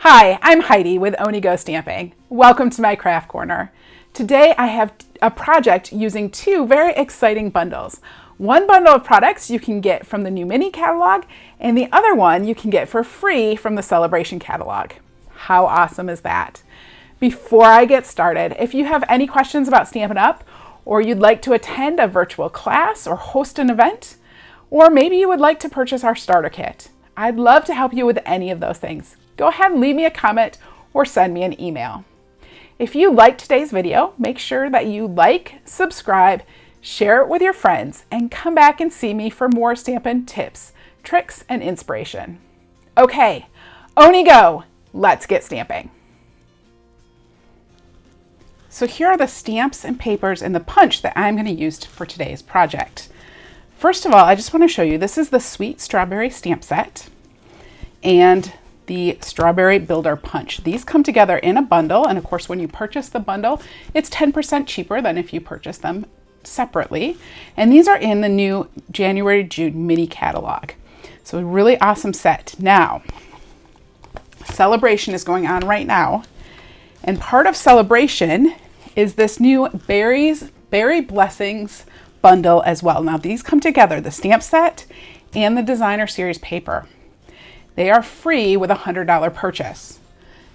Hi, I'm Heidi with Onigo Stamping. Welcome to my craft corner. Today I have a project using two very exciting bundles. One bundle of products you can get from the new mini catalog, and the other one you can get for free from the Sale-A-Bration catalog. How awesome is that? Before I get started, if you have any questions about Stampin' Up, or you'd like to attend a virtual class or host an event, or maybe you would like to purchase our starter kit, I'd love to help you with any of those things. Go ahead and leave me a comment or send me an email. If you liked today's video, make sure that you like, subscribe, share it with your friends, and come back and see me for more Stampin' tips, tricks, and inspiration. Okay, Onigo, let's get stamping. So here are the stamps and papers and the punch that I'm going to use for today's project. First of all, I just want to show you, this is the Sweet Strawberry stamp set and the Strawberry Builder Punch. These come together in a bundle, and of course when you purchase the bundle, it's 10% cheaper than if you purchase them separately. And these are in the new January-June mini catalog. So a really awesome set. Now, Sale-A-Bration is going on right now, and part of Sale-A-Bration is this new Berry Blessings bundle as well. Now these come together, the stamp set and the designer series paper. They are free with a $100 purchase.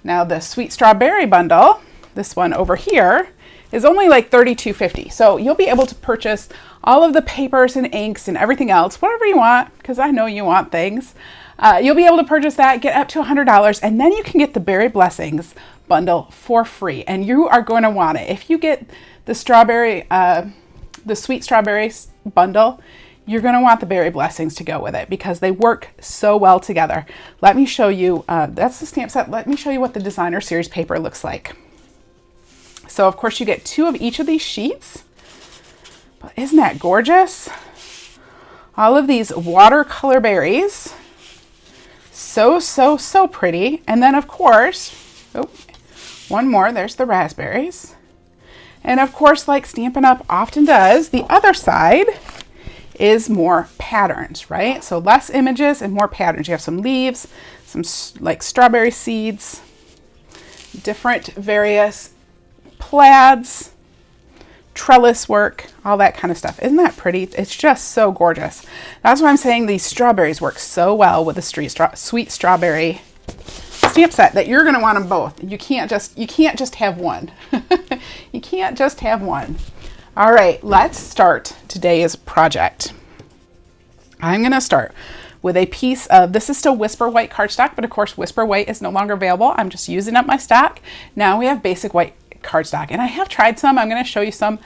Now the Sweet Strawberry bundle, this one over here, is only like $32.50. So you'll be able to purchase all of the papers and inks and everything else, whatever you want, because I know you want things. You'll be able to purchase that, get up to $100, and then you can get the Berry Blessings bundle for free. And you are going to want it. If you get the Sweet Strawberry bundle, you're going to want the Berry Blessings to go with it because they work so well together. Let me show you, that's the stamp set. Let me show you what the designer series paper looks like. So of course you get two of each of these sheets, but isn't that gorgeous? All of these watercolor berries. So pretty. And then of course, one more, there's the raspberries. And of course, like Stampin' Up often does, the other side is more patterns, right? So less images and more patterns. You have some leaves, some like strawberry seeds, different various plaids, trellis work, all that kind of stuff. Isn't that pretty? It's just so gorgeous. That's why I'm saying these strawberries work so well with the Sweet Strawberry stamp set that you're going to want them both. You can't just have one. You can't just have one. All right, let's start today's project. I'm going to start with a piece of, this is still Whisper White cardstock, but of course Whisper White is no longer available. I'm just using up my stock. Now we have basic white cardstock, and I have tried some. I'm going to show you some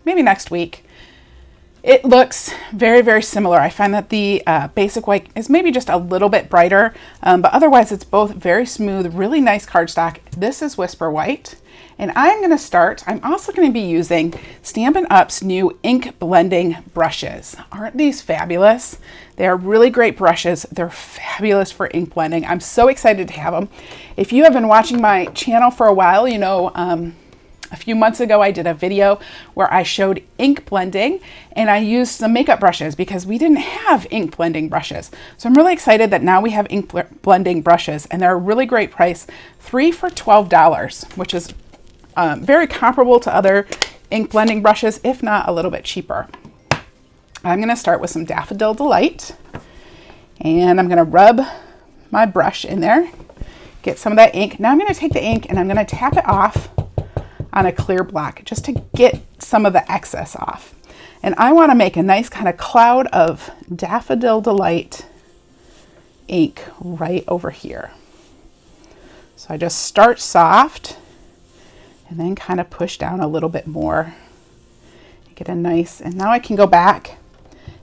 maybe next week. It looks very similar. I find that the basic white is maybe just a little bit brighter, but otherwise it's both very smooth, really nice cardstock. This is Whisper White, and I'm going to start. I'm also going to be using Stampin' Up's new ink blending brushes. Aren't these fabulous? They are really great brushes. They're fabulous for ink blending. I'm so excited to have them. If you have been watching my channel for a while, you know, a few months ago, I did a video where I showed ink blending, and I used some makeup brushes because we didn't have ink blending brushes. So I'm really excited that now we have ink blending brushes, and they're a really great price, 3 for $12, which is very comparable to other ink blending brushes, if not a little bit cheaper. I'm going to start with some Daffodil Delight, and I'm going to rub my brush in there, get some of that ink. Now I'm going to take the ink and I'm going to tap it off on a clear block just to get some of the excess off. And I want to make a nice kind of cloud of Daffodil Delight ink right over here. So I just start soft and then kind of push down a little bit more. Get a nice, and now I can go back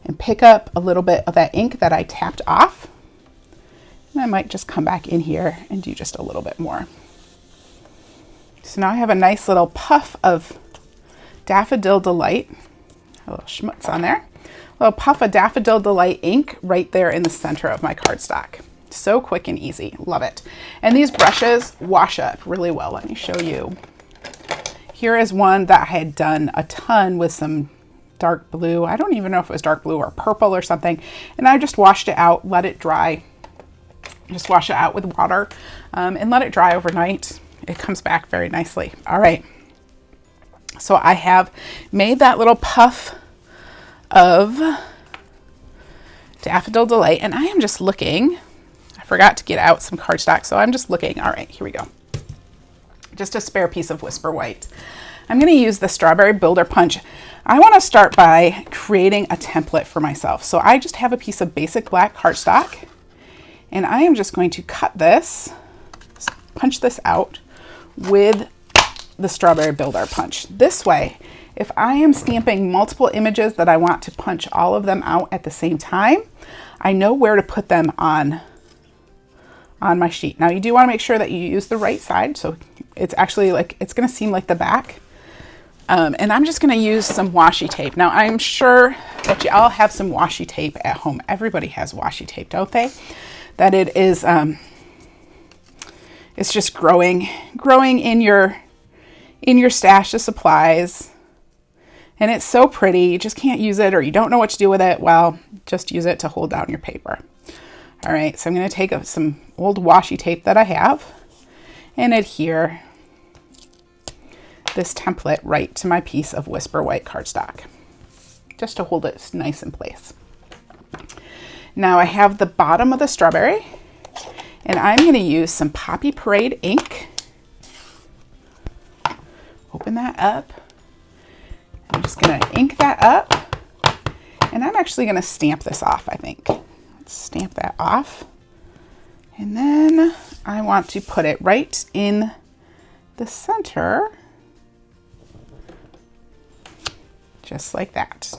and pick up a little bit of that ink that I tapped off. And I might just come back in here and do just a little bit more. So now I have a nice little puff of Daffodil Delight, a little schmutz on there, a little puff of Daffodil Delight ink right there in the center of my cardstock. So quick and easy, love it. And these brushes wash up really well. Let me show you. Here is one that I had done a ton with some dark blue. I don't even know if it was dark blue or purple or something. And I just washed it out, let it dry. Just wash it out with water and let it dry overnight. It comes back very nicely. All right. So I have made that little puff of Daffodil Delight, and I am just looking. I forgot to get out some cardstock, so I'm just looking. All right, here we go. Just a spare piece of Whisper White. I'm going to use the Strawberry Builder Punch. I want to start by creating a template for myself. So I just have a piece of basic black cardstock, and I am just going to cut this, punch this out with the Strawberry Builder Punch. This way, if I am stamping multiple images that I want to punch all of them out at the same time, I know where to put them on my sheet. Now you do want to make sure that you use the right side, so it's actually like, it's going to seem like the back. And I'm just going to use some washi tape. Now I'm sure that you all have some washi tape at home. Everybody has washi tape, don't they? That it is, it's just growing in your stash of supplies. And it's so pretty, you just can't use it, or you don't know what to do with it. Well, just use it to hold down your paper. All right, so I'm going to take some old washi tape that I have and adhere this template right to my piece of Whisper White cardstock, just to hold it nice in place. Now I have the bottom of the strawberry, and I'm going to use some Poppy Parade ink. Open that up. I'm just going to ink that up, and I'm actually going to stamp this off, I think. Let's stamp that off. And then I want to put it right in the center, just like that.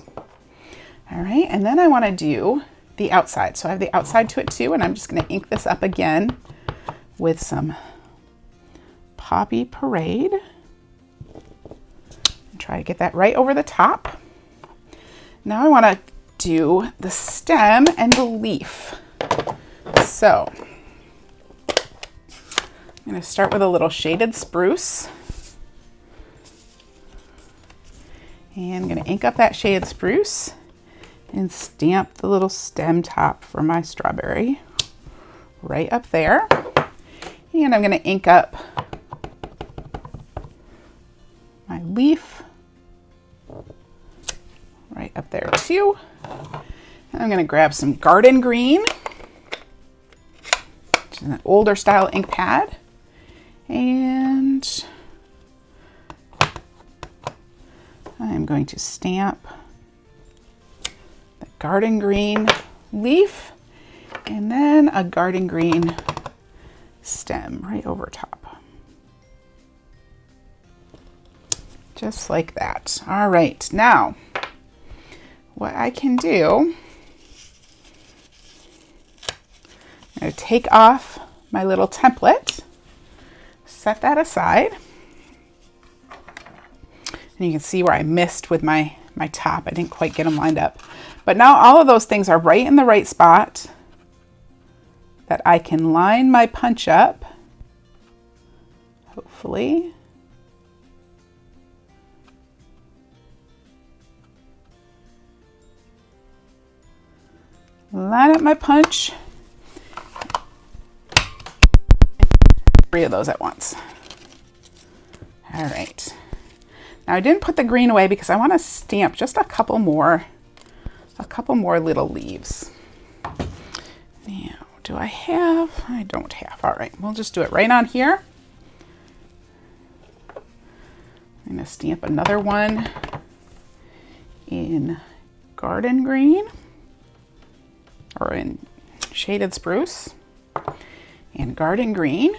All right, and then I want to do the outside. So I have the outside to it too, and I'm just going to ink this up again with some Poppy Parade. Try to get that right over the top. Now I want to do the stem and the leaf. So I'm going to start with a little shaded spruce. And I'm going to ink up that shaded spruce and stamp the little stem top for my strawberry right up there. And I'm going to ink up my leaf right up there too. And I'm going to grab some Garden Green, which is an older style ink pad, and I'm going to stamp the Garden Green leaf and then a Garden Green stem right over top. Just like that. All right, now what I can do, I'm going to take off my little template, set that aside, and you can see where I missed with my top. I didn't quite get them lined up. But now all of those things are right in the right spot that I can line my punch up, hopefully. Line up my punch. 3 of those at once. All right. Now I didn't put the green away because I want to stamp just a couple more little leaves. Now, do I have? I don't have. All right, we'll just do it right on here. I'm going to stamp another one in Garden Green, or in Shaded Spruce and Garden Green.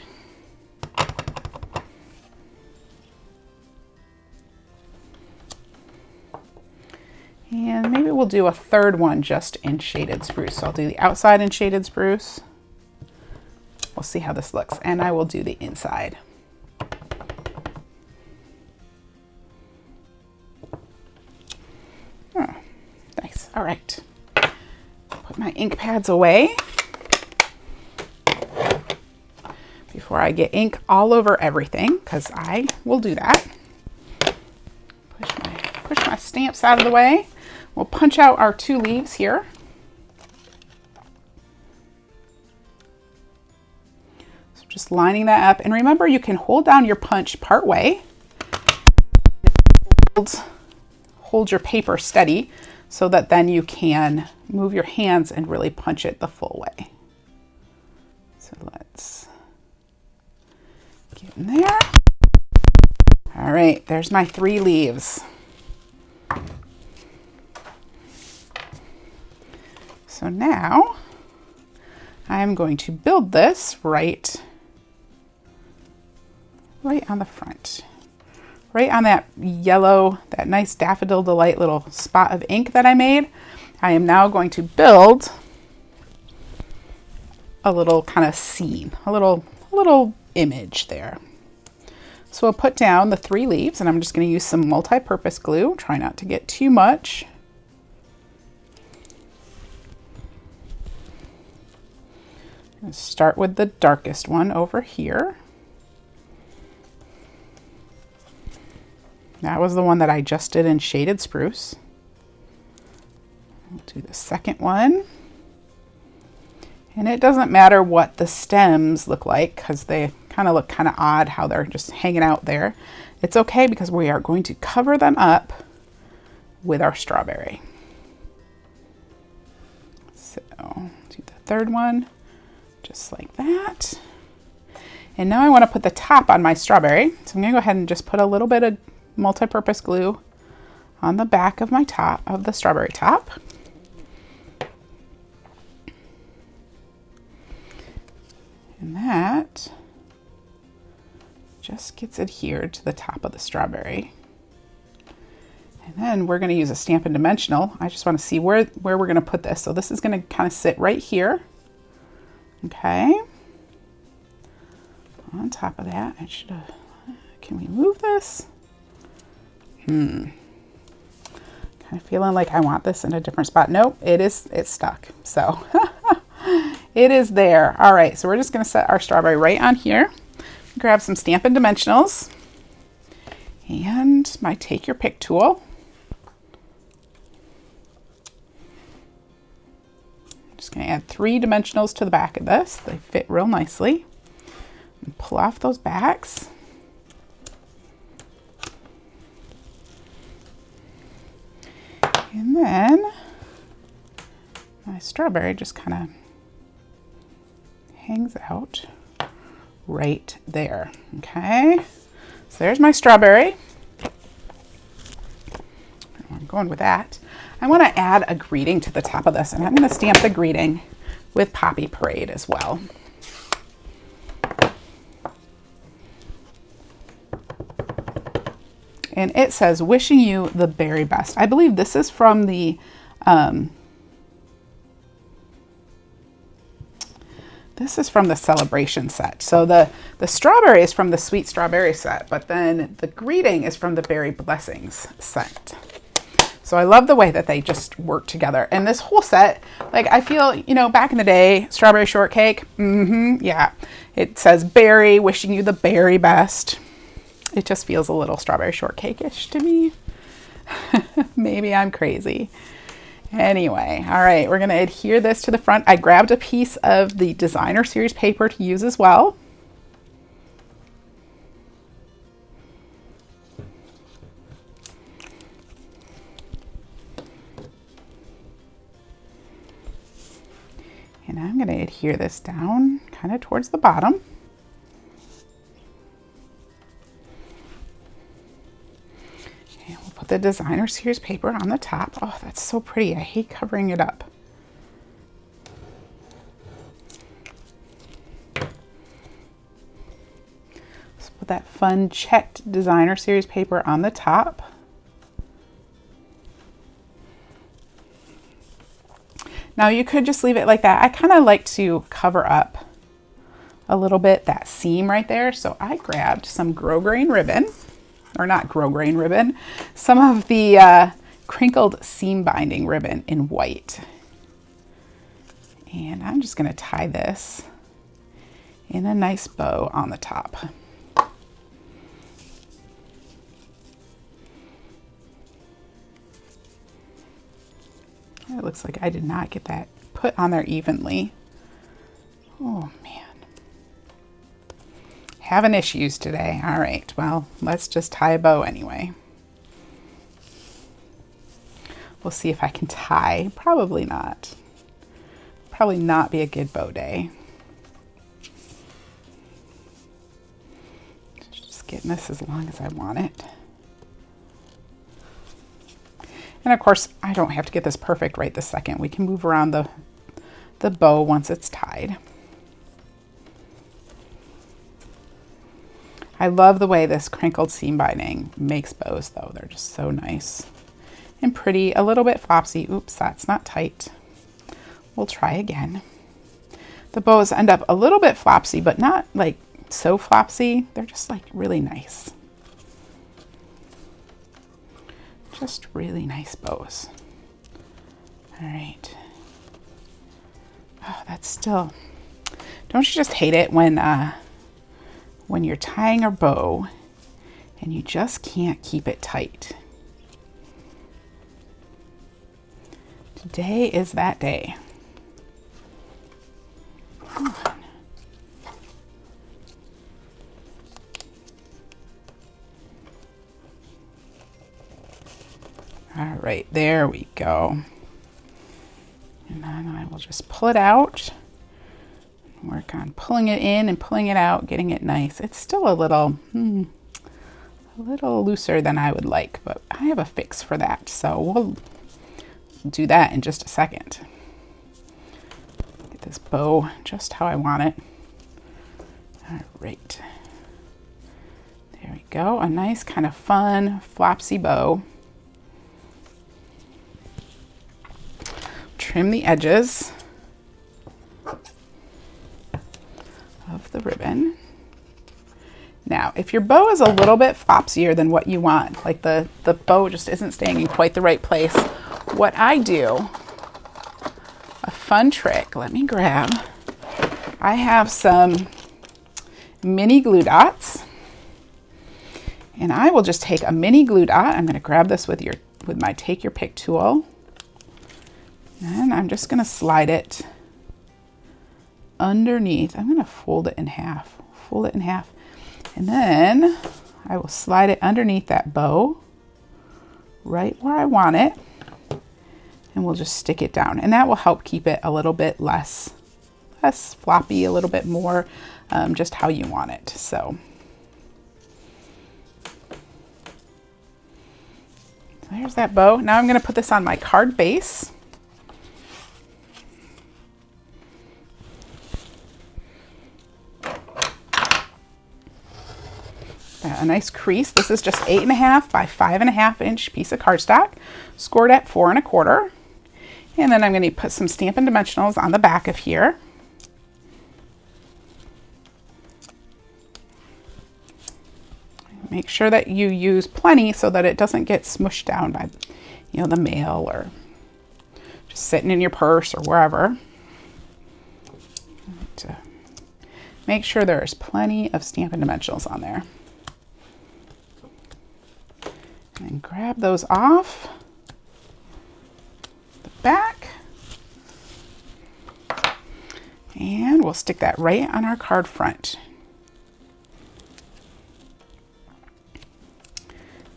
And maybe we'll do a third one just in Shaded Spruce. So I'll do the outside in Shaded Spruce. We'll see how this looks. And I will do the inside. Oh, nice. All right. Put my ink pads away before I get ink all over everything, because I will do that. Push my stamps out of the way. We'll punch out our 2 leaves here. just lining that up. And remember, you can hold down your punch part way. Hold your paper steady so that then you can move your hands and really punch it the full way. So let's get in there. All right, there's my 3 leaves. So now I'm going to build this right on the front. Right on that yellow, that nice Daffodil Delight little spot of ink that I made. I am now going to build a little kind of scene, a little image there. So we'll put down the 3 leaves, and I'm just going to use some multi-purpose glue. Try not to get too much. I'm going to start with the darkest one over here. That was the one that I just did in Shaded Spruce. We'll do the second one. And it doesn't matter what the stems look like because they kind of look kind of odd how they're just hanging out there. It's okay because we are going to cover them up with our strawberry. So do the third one just like that. And now I want to put the top on my strawberry. So I'm going to go ahead and just put a little bit of multi-purpose glue on the back of my top of the strawberry top. And that just gets adhered to the top of the strawberry. And then we're going to use a Stampin' Dimensional. I just want to see where we're going to put this. So this is going to kind of sit right here. Okay. On top of that, I should have, can we move this? Kind of feeling like I want this in a different spot. Nope, it's stuck. So it is there. All right, so we're just going to set our strawberry right on here. Grab some Stampin' Dimensionals and my Take Your Pick tool. I'm just going to add 3 dimensionals to the back of this. They fit real nicely. And pull off those backs. And then my strawberry just kind of hangs out right there. Okay, so there's my strawberry. I'm going with that. I want to add a greeting to the top of this, and I'm going to stamp the greeting with Poppy Parade as well. And it says, wishing you the very best. I believe this is from the, Sale-A-Bration set. So the strawberry is from the Sweet Strawberry set, but then the greeting is from the Berry Blessings set. So I love the way that they just work together. And this whole set, like I feel, you know, back in the day, strawberry shortcake, yeah. It says berry, wishing you the very best. It just feels a little strawberry shortcake-ish to me. Maybe I'm crazy. Anyway, all right, we're gonna adhere this to the front. I grabbed a piece of the Designer Series paper to use as well. And I'm gonna adhere this down kind of towards the bottom. Put the Designer Series paper on the top. Oh, that's so pretty. I hate covering it up. So put that fun checked Designer Series paper on the top. Now you could just leave it like that. I kind of like to cover up a little bit that seam right there. So I grabbed some grosgrain ribbon. Or not grosgrain ribbon, some of the crinkled seam binding ribbon in white. And I'm just going to tie this in a nice bow on the top. It looks like I did not get that put on there evenly. Oh man. Having issues today. All right, well, let's just tie a bow anyway. We'll see if I can tie. Probably not. Probably not be a good bow day. Just getting this as long as I want it. And of course, I don't have to get this perfect right this second. We can move around the bow once it's tied. I love the way this crinkled seam binding makes bows though. They're just so nice and pretty, a little bit flopsy. Oops, that's not tight. We'll try again. The bows end up a little bit flopsy, but not like so flopsy. They're just like really nice. Just really nice bows. All right. Oh, that's still, don't you just hate it when you're tying a bow and you just can't keep it tight? Today is that day. Come on. All right, there we go. And then I will just pull it out. Work on pulling it in and pulling it out, getting it nice. It's still a little looser than I would like, but I have a fix for that. So we'll do that in just a second. Get this bow just how I want it. All right. There we go. A nice kind of fun flopsy bow. Trim the edges of the ribbon. Now, if your bow is a little bit flopsier than what you want, like the bow just isn't staying in quite the right place, what I do, a fun trick, let me grab, I have some mini glue dots, and I will just take a mini glue dot. I'm going to grab this with my take your pick tool, and I'm just going to slide it underneath. I'm going to fold it in half, and then I will slide it underneath that bow right where I want it, and we'll just stick it down, and that will help keep it a little bit less floppy, a little bit more just how you want it. So there's that bow. Now I'm going to put this on my card base. A nice crease. This is just 8.5 by 5.5 inch piece of cardstock, scored at 4 1/4. And then I'm going to put some Stampin' Dimensionals on the back of here. Make sure that you use plenty so that it doesn't get smushed down by, the mail or just sitting in your purse or wherever. To make sure there's plenty of Stampin' Dimensionals on there. And grab those off the back, and we'll stick that right on our card front.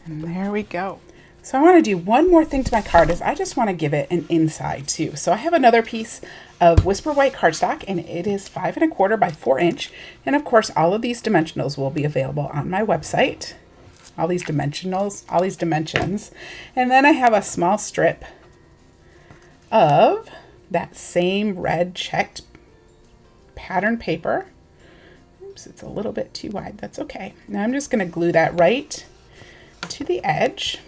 And there we go. So I want to do one more thing to my card, is I just want to give it an inside too. So I have another piece of Whisper White cardstock, and it is 5 1/4 by 4 inch. And of course, all of these dimensionals will be available on my website. All these dimensions. And then I have a small strip of that same red checked pattern paper. Oops, it's a little bit too wide. That's okay. Now I'm just going to glue that right to the edge.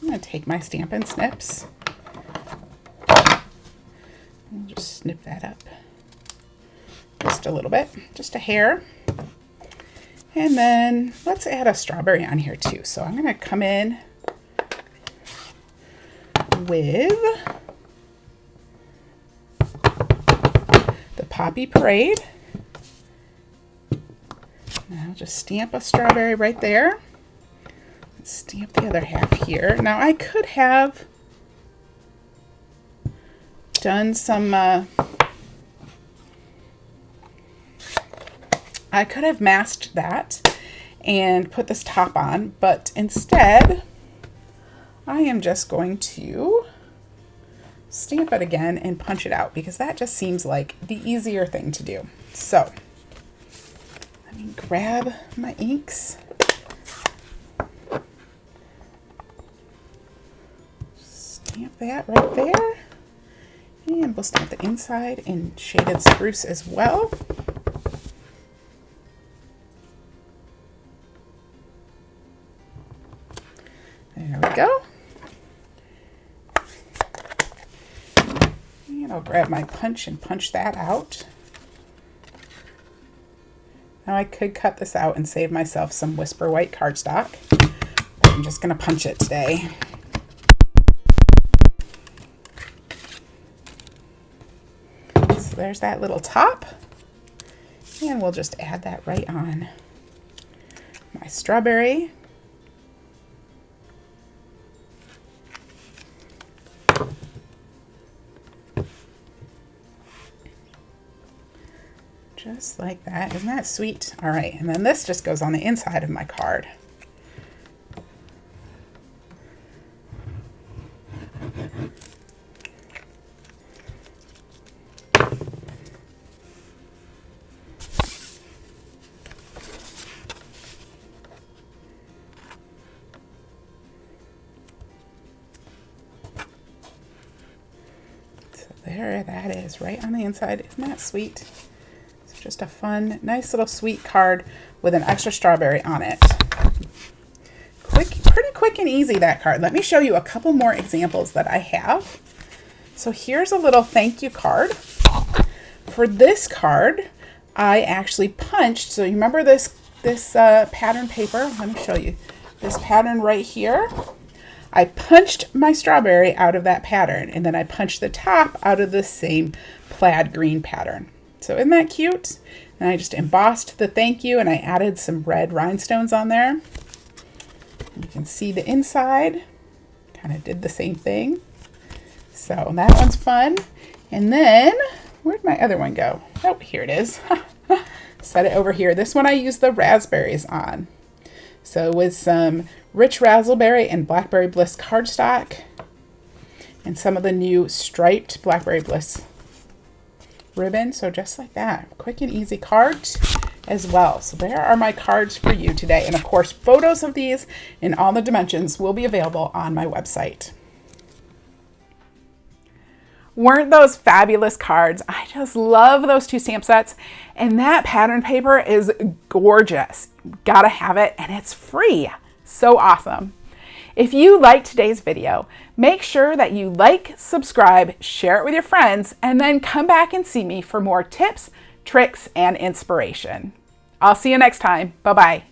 I'm going to take my Stampin' Snips. I'll just snip that up just a little bit, just a hair. And then let's add a strawberry on here too. So I'm going to come in with the Poppy Parade. And I'll just stamp a strawberry right there. Stamp the other half here. Now I could have done some I could have masked that and put this top on, but instead I am just going to stamp it again and punch it out because that just seems like the easier thing to do. So let me grab my inks. Stamp that right there. And we'll stamp the inside in Shaded Spruce as well. There we go. And I'll grab my punch and punch that out. Now I could cut this out and save myself some Whisper White cardstock, but I'm just going to punch it today. So there's that little top, and we'll just add that right on my strawberry. Just like that. Isn't that sweet? All right, and then this just goes on the inside of my card. So there that is, right on the inside. Isn't that sweet? Just a fun, nice little sweet card with an extra strawberry on it. Pretty quick and easy, that card. Let me show you a couple more examples that I have. So here's a little thank you card. For this card, I actually punched, so you remember this pattern paper? Let me show you. This pattern right here. I punched my strawberry out of that pattern, and then I punched the top out of the same plaid green pattern. So isn't that cute? And I just embossed the thank you, and I added some red rhinestones on there. You can see the inside. Kind of did the same thing. So that one's fun. And then, where'd my other one go? Oh, here it is. Set it over here. This one I used the raspberries on. So with some rich raspberry and blackberry bliss cardstock, and some of the new striped blackberry bliss ribbon. So just like that, quick and easy cards as well. So there are my cards for you today. And of course, photos of these in all the dimensions will be available on my website. Weren't those fabulous cards? I just love those two stamp sets. And that pattern paper is gorgeous. Gotta have it, and it's free. So awesome. If you liked today's video, make sure that you like, subscribe, share it with your friends, and then come back and see me for more tips, tricks, and inspiration. I'll see you next time. Bye-bye.